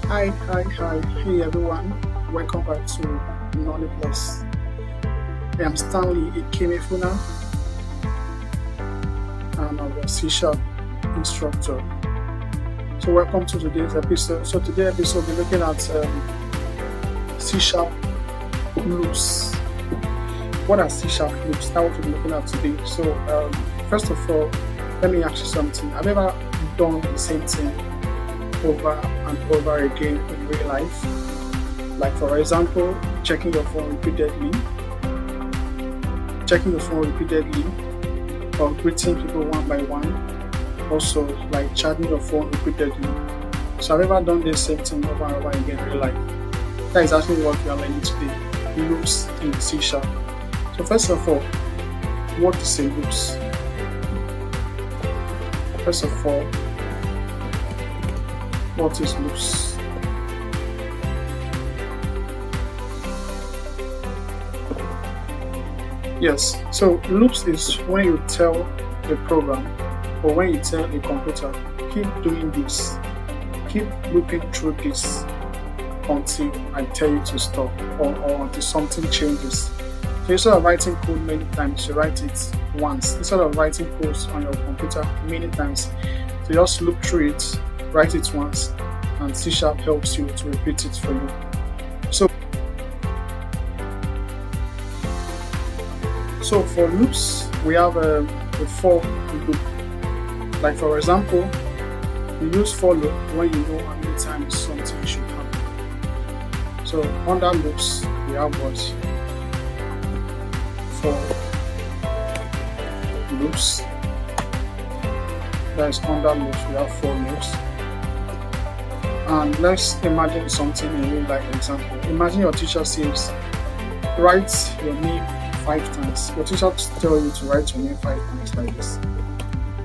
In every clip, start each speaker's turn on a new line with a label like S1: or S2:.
S1: Hi. Hey everyone, welcome back to NonnyPlus. I am Stanley Ikemefuna and I'm a C-sharp instructor. So welcome to today's episode. So today's episode we're looking at C-sharp loops. What are C-sharp loops? That's what we're looking at today. So first of all, let me ask you something. Have you ever done the same thing over and over again in real life? Like for example, checking your phone repeatedly, or greeting people one by one. Also, like charging your phone repeatedly. So have you ever done the same thing over and over again in real life? That is actually what we are learning today. Loops in C#. So first of all, what is a loops? First of all, what is loops? Yes, so loops is when you tell a program or when you tell a computer, keep doing this, keep looping through this until I tell you to stop or until something changes. So instead of writing code many times, you write it once. Instead of writing codes on your computer many times, so just loop through it, write it once, and C# helps you to repeat it for you. So for loops, we have a for loop. Like for example, you use for loop when you know how many times something should happen. So under loops, we have what? For loops. That is under loops, we have for loops. And let's imagine something in real life example. Imagine your teacher says, write your name 5 times. Your teacher tells you to write your name 5 times like this.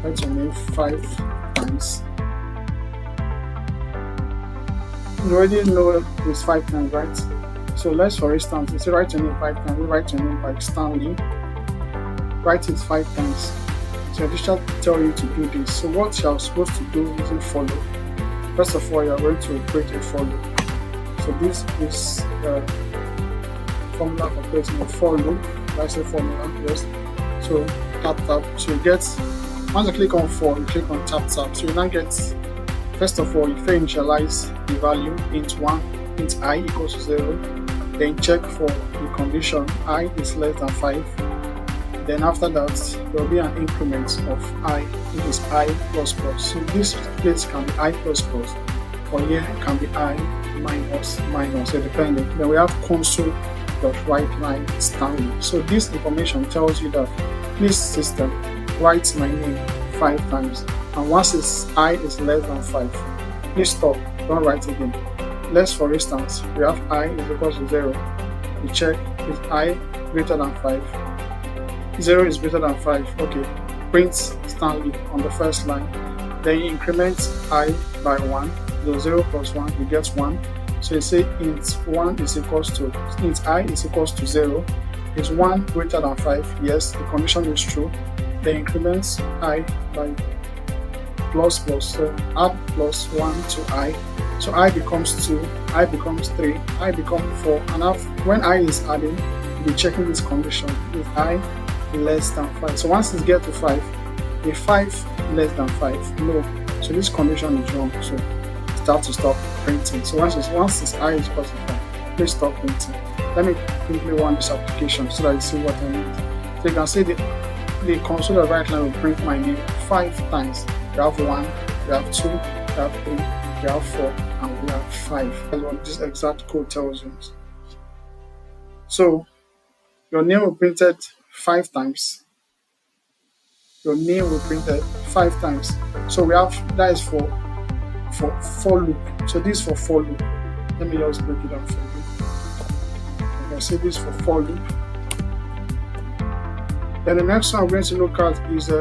S1: Write your name 5 times. You already know it's 5 times, right? So let's, for instance, you say write your name 5 times. We write your name like Stanley. Write it 5 times. So your teacher tells you to do this. So what you are supposed to do is follow. First of all, you are going to create a for loop. So this is formula for creating a for loop. That's a formula, yes. So tap. So you get, once you click on for, you click on tap. So you now get, first of all, you initialize the value int 1, int I equals to 0. Then check for the condition I is less than 5. Then after that, there will be an increment of I, which is I plus plus. So this place can be I plus plus, or here it can be I minus, so depending. Then we have console.writeLine Stanley. So this information tells you that this system writes my name 5 times, and once I is less than 5, please stop, don't write again. Let's, for instance, we have I is equal to 0. We check if I greater than 5. 0 is greater than 5. Okay, print Stanley on the first line. Then you increment I by 1. The 0 plus 1, you get 1. So you say int 1 is equals to, int I is equals to 0. Is 1 greater than 5? Yes, the condition is true. Then increments I by plus. So add plus 1 to I. So I becomes 2, I becomes 3, I becomes 4. And when I is adding, you'll be checking this condition. If I less than 5. So once it gets to 5, if 5 less than 5, no. So this condition is wrong. So stop printing. So once this I is equal to 5, please stop printing. Let me quickly run this application so that you see what I mean. So you can see the console.writeLine will print my name 5 times. We have 1, we have 2, we have 3, we have 4, and we have 5. That's what this exact code tells you. So your name will be printed 5 times. Your name will be printed 5 times. So we have, that is for loop. So this is for for loop. Let me just break it down for you. You can see this for for loop. Then the next one I'm going to look at is I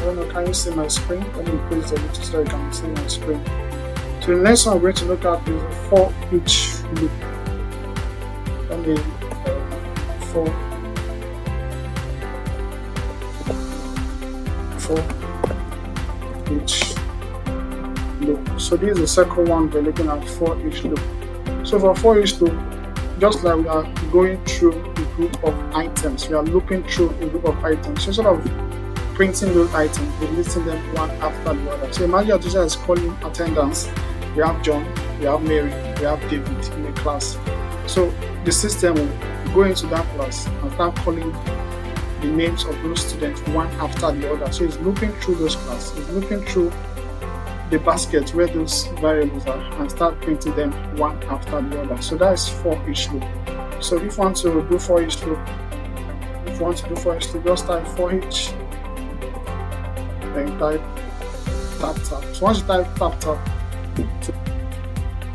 S1: don't know, can you see my screen? Let me increase the little so you can see my screen. So the next one I'm going to look at is a FOREACH loop. Let me for each loop. So this is the second one we're looking at, for each loop. So for FOREACH loop, just like we are going through a group of items, we are looping through a group of items. So sort of printing those items, we're listing them one after the other. So imagine your teacher is calling attendance. We have John, we have Mary, we have David in the class. So the system will go into that class and start calling the names of those students one after the other. So it's looping through those classes, it's looping through the basket where those variables are and start printing them one after the other. So that is for each loop. So if you want to do for each loop, just type for each, then type tap tap. So once you type tap tap,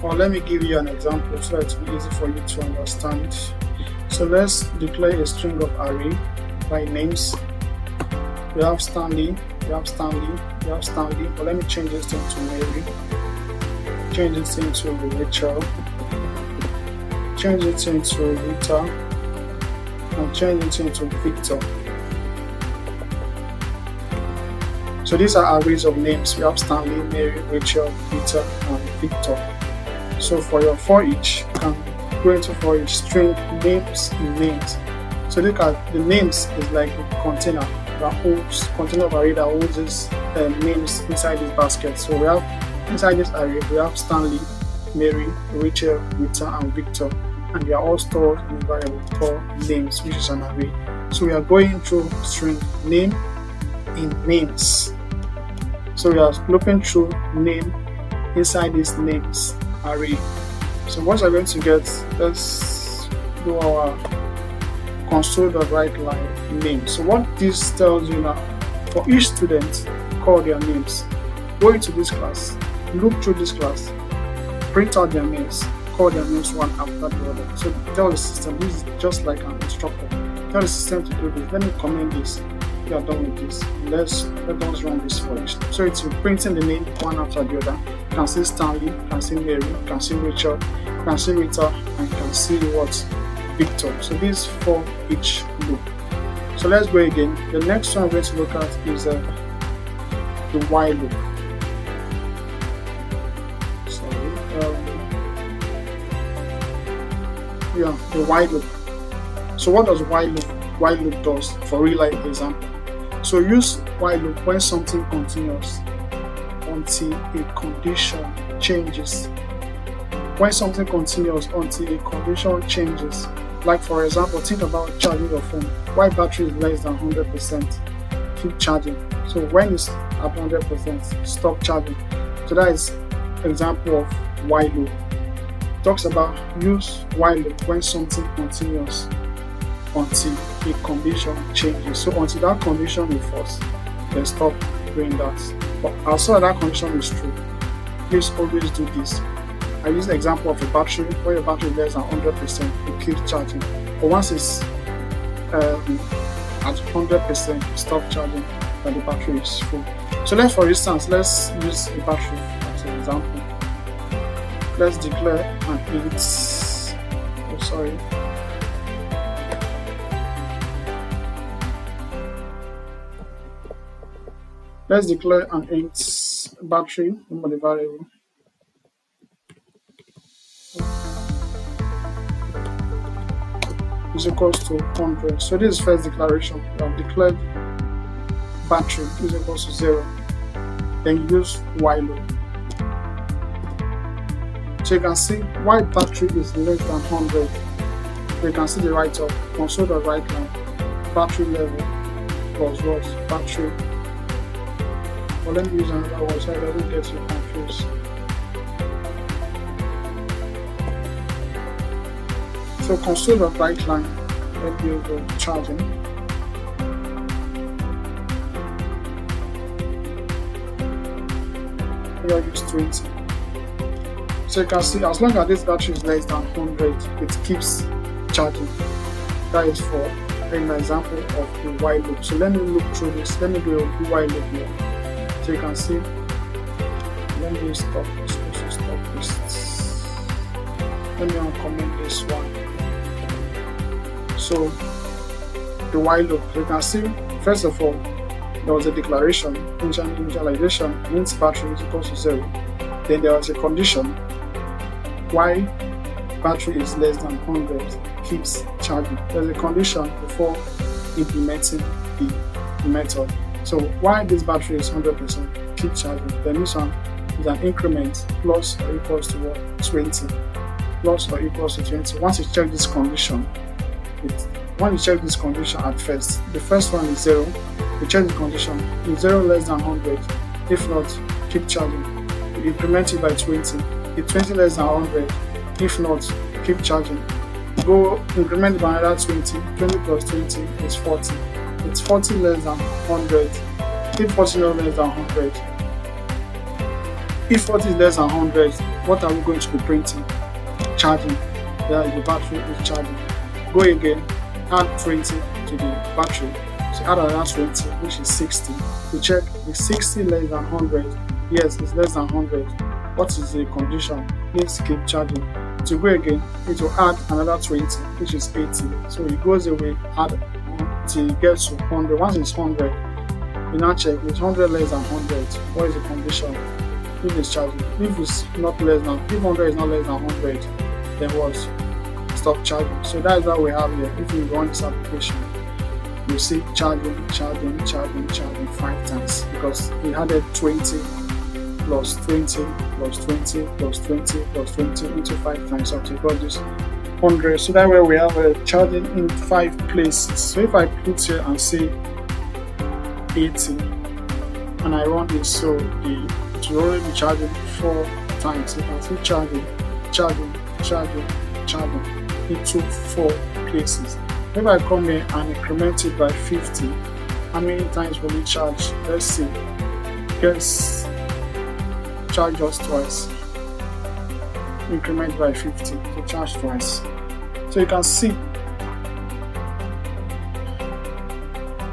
S1: or let me give you an example so it will be easy for you to understand. So let's declare a string of array by names. We have Stanley, we have Stanley, we have Stanley, but let me change this thing to Mary, change this thing to Rachel, change this thing to Rita, and change this thing to Victor. So these are arrays of names. We have Stanley, Mary, Rachel, Rita, and Victor. So for your for each, you can go into for each string names in names. So look at the names is like a container that holds container of array that holds these names inside this basket. So we have inside this array we have Stanley, Mary, Rachel, Rita, and Victor, and they are all stored in a variable called names, which is an array. So we are going through string name in names. So we are looping through name inside this names array. So what we're going to get, let's do our console.writeLine name. So what this tells you now, for each student, call their names. Go into this class, loop through this class, print out their names, call their names one after the other. So tell the system, this is just like an instructor. Tell the system to do this. Let me comment this. We are done with this. Let us run this for each. So it's printing the name one after the other. You can see Stanley, you can see Mary, you can see Rachel, you can see Rita, and you can see what? Victor. So this is for each loop. So let's go again. The next one we're going to look at is the while loop. The while loop. So what does while loop does for real life example? So use while loop when something continues until a condition changes. When something continues until a condition changes. Like for example, think about charging your phone. While battery is less than 100%, keep charging. So when it's at 100%, stop charging. So that is example of while loop. Talks about use while loop when something continues until a condition changes. So until that condition is false, then stop doing that. But as soon as that condition is true, please always do this. I use the example of a battery. When your battery is less than 100%, it keeps charging. But once it's at 100%, stop charging when the battery is full. So for instance, let's use a battery as an example. Let's declare an int. Let's declare an int battery, number the variable. Is equals to 100. So this is first declaration. We have declared battery is equals to 0. Then use while loop. So you can see while battery is less than 100. You can see the write-up console.writeLine battery level plus what? Battery. But let me use another one so I don't get you confused. So console.writeLine, let me go charging. Here use 20. So you can see as long as this battery is less than 100, it keeps charging. That is for an example of the while loop. So let me look through this. Let me do a while loop here. So you can see. Let me stop this. Let me uncomment this one. So the while loop, you can see first of all there was a declaration, initialization means battery is equal to 0. Then there was a condition, why battery is less than 100 keeps charging. There's a condition before implementing the method. So why this battery is 100% keep charging. Then this one is an increment plus or equals to what? 20. Plus or equals to 20. Once you check this condition, at first, the first one is 0. You check the condition, is 0 less than 100? If not, keep charging. You increment it by 20. If 20 less than 100? If not, keep charging. Go increment by another 20. 20 plus 20 is 40. It's 40 less than 100. If 40 is less than 100. If 40 is less than 100, what are we going to be printing? Charging. There the battery is charging. Go again, add 20 to the battery. So add another 20, which is 60. To check, is 60 less than 100? Yes, it's less than 100. What is the condition? Please keep charging. To go again, it will add another 20, which is 80. So it goes away, add till it gets to 100. Once it's 100, you now check, it's 100 less than 100. What is the condition? If it's charging. If it's not less than, if 100 is not less than 100, then what? Stop charging. So that is what we have here. If you run this application, you see charging 5 times, because we added 20 plus 20 plus 20 plus 20 plus 20 into 5 times until we got this 100. So that way we have a charging in 5 places. So if I put here and say 80 and I run this, so it will already be charging 4 times. You can see charging into 4 places. If I come here and increment it by 50, how many times will it charge? Let's see. Yes, charge us twice. Increment by 50 to charge twice. So you can see,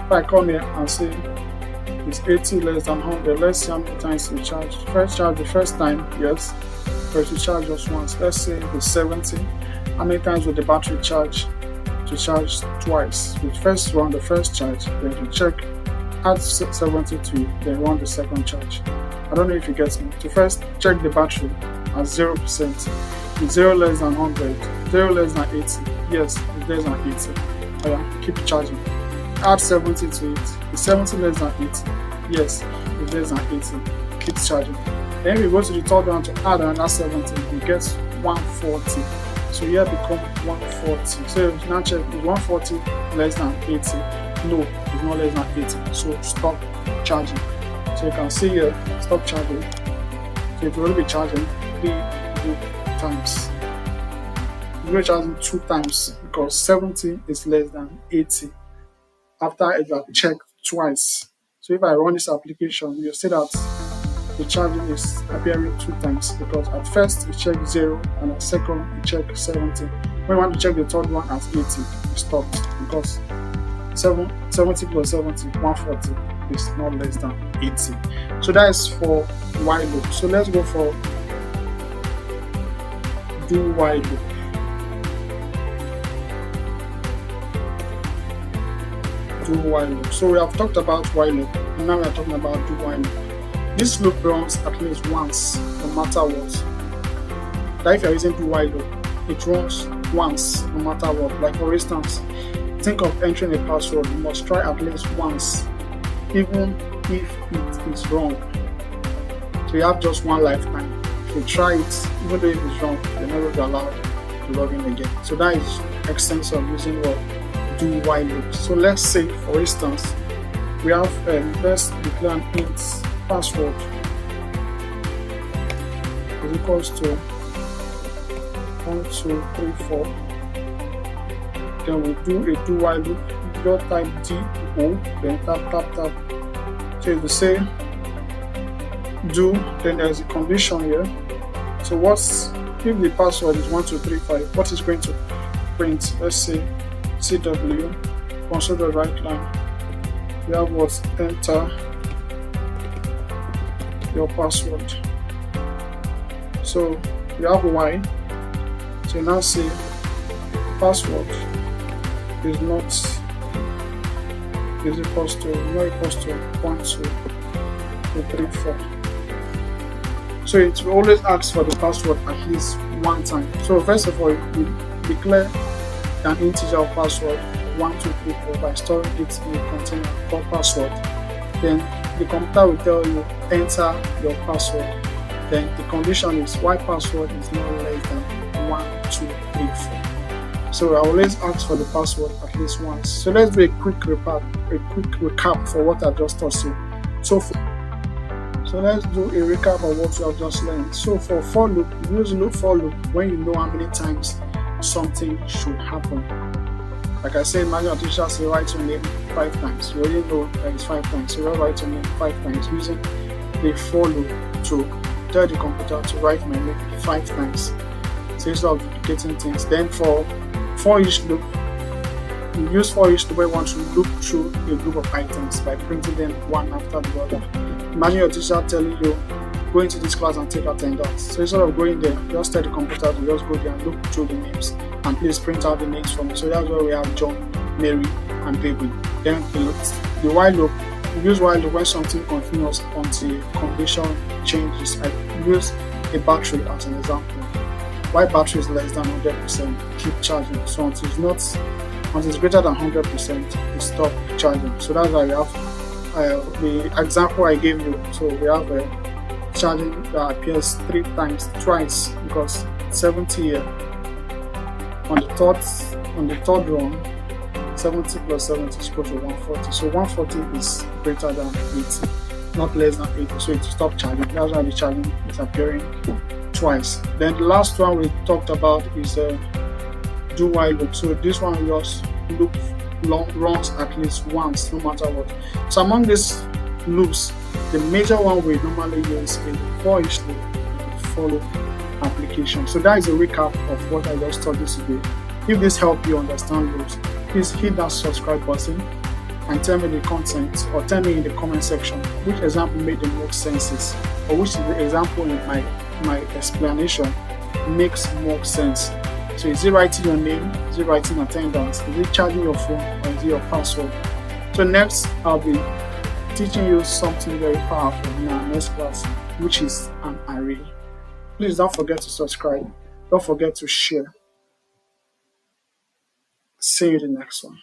S1: if I come here and say it's 80 less than 100, let's see how many times it charge. First charge the first time, yes, but it charge us once. Let's say it's 70. How many times will the battery charge? To charge twice. We first run the first charge, then to check, add 70 to it, then run the second charge. I don't know if you get me. To first check the battery at 0%. It's 0 less than 100, 0 less than 80. Yes, it's less than 80. Oh yeah, keep charging. Add 70 to it. It's 70 less than 80. Yes, it's less than 80. Keep charging. Then we go to the third one to add another 70. We get 140. So here become 140. So now check, is 140 less than 80? No, it's not less than 80. So stop charging. So you can see here, stop charging. So it will be charging 3 times. It will be charging 2 times because 70 is less than 80. After it was checked twice. So if I run this application, you see that the charging is appearing 2 times, because at first it checked 0 and at second it checked 70. When you want to check the third one at 80, it stopped, because 70 plus 70, 140 is not less than 80. So that is for while loop. So let's go for do while loop. Do while loop. So we have talked about while loop, and now we are talking about do while loop. This loop runs at least once, no matter what. Like if you're using do while loop, it runs once, no matter what. Like for instance, think of entering a password. You must try at least once, even if it is wrong. So you have just one lifetime. If you try it, even though it is wrong, you're never be allowed to log in again. So that is essence of using what? Do while loop. So let's say, for instance, we have let's declare an int password is equals to 1, 2, 3, 4. Then we do a do while loop. Just type do, then tap. So if you say do, then there's a condition here. So what's if the password is 1, 2, 3, 5? What is going to print? Let's say CW console.write line. You have what? Enter your password. So you have Y. So you now say password is not is equals to, not equals to 1, 2, 3, 4. So it will always ask for the password at least one time. So first of all, you declare an integer password 1, 2, 3, 4 by storing it in a container called password. Then the computer will tell you enter your password. Then the condition is why password is not less than 1, 2, 3, 4. So I always ask for the password at least once. So let's do a quick recap for what I just taught you. So let's do a recap of what we have just learned. So for for loop, you use loop for loop when you know how many times something should happen. Like I said, imagine a teacher say write your name 5 times. You already know that it's 5 times. So you write your name 5 times using the for loop to tell the computer to write my name 5 times. So instead of duplicating things. Then for each loop, you use for each loop where you want to loop through a group of items by printing them one after the other. Imagine your teacher telling you, go into this class and take attendance. So instead of going there, just tell the computer to just go there and look through the names and please print out the names for me. So that's where we have John, Mary, and Baby. Then the while loop, we use while loop when something continues until condition changes. I use a battery as an example. While battery is less than 100%, keep charging. So until it's greater than 100%, you stop charging. So that's why you have the example I gave you. So we have charging that appears twice because 70 here. On the third run, 70 plus 70 is equal to 140. So 140 is greater than 80, not less than 80. So it will stop charging. That's why the charging is appearing twice. Then the last one we talked about is do while loop. So this one we just loop runs at least once, no matter what. So among these loops, the major one we normally use is the for each loop, the for loop application. So that is a recap of what I just taught you today. If this helped you understand loops, please hit that subscribe button and tell me the content, or tell me in the comment section which example made the most sense, or which is the example in my explanation makes more sense. So is it writing your name? Is it writing attendance? Is it charging your phone? Or is it your password? So next, I'll be teaching you something very powerful in our next class, which is an array. Please don't forget to subscribe. Don't forget to share. See you in the next one.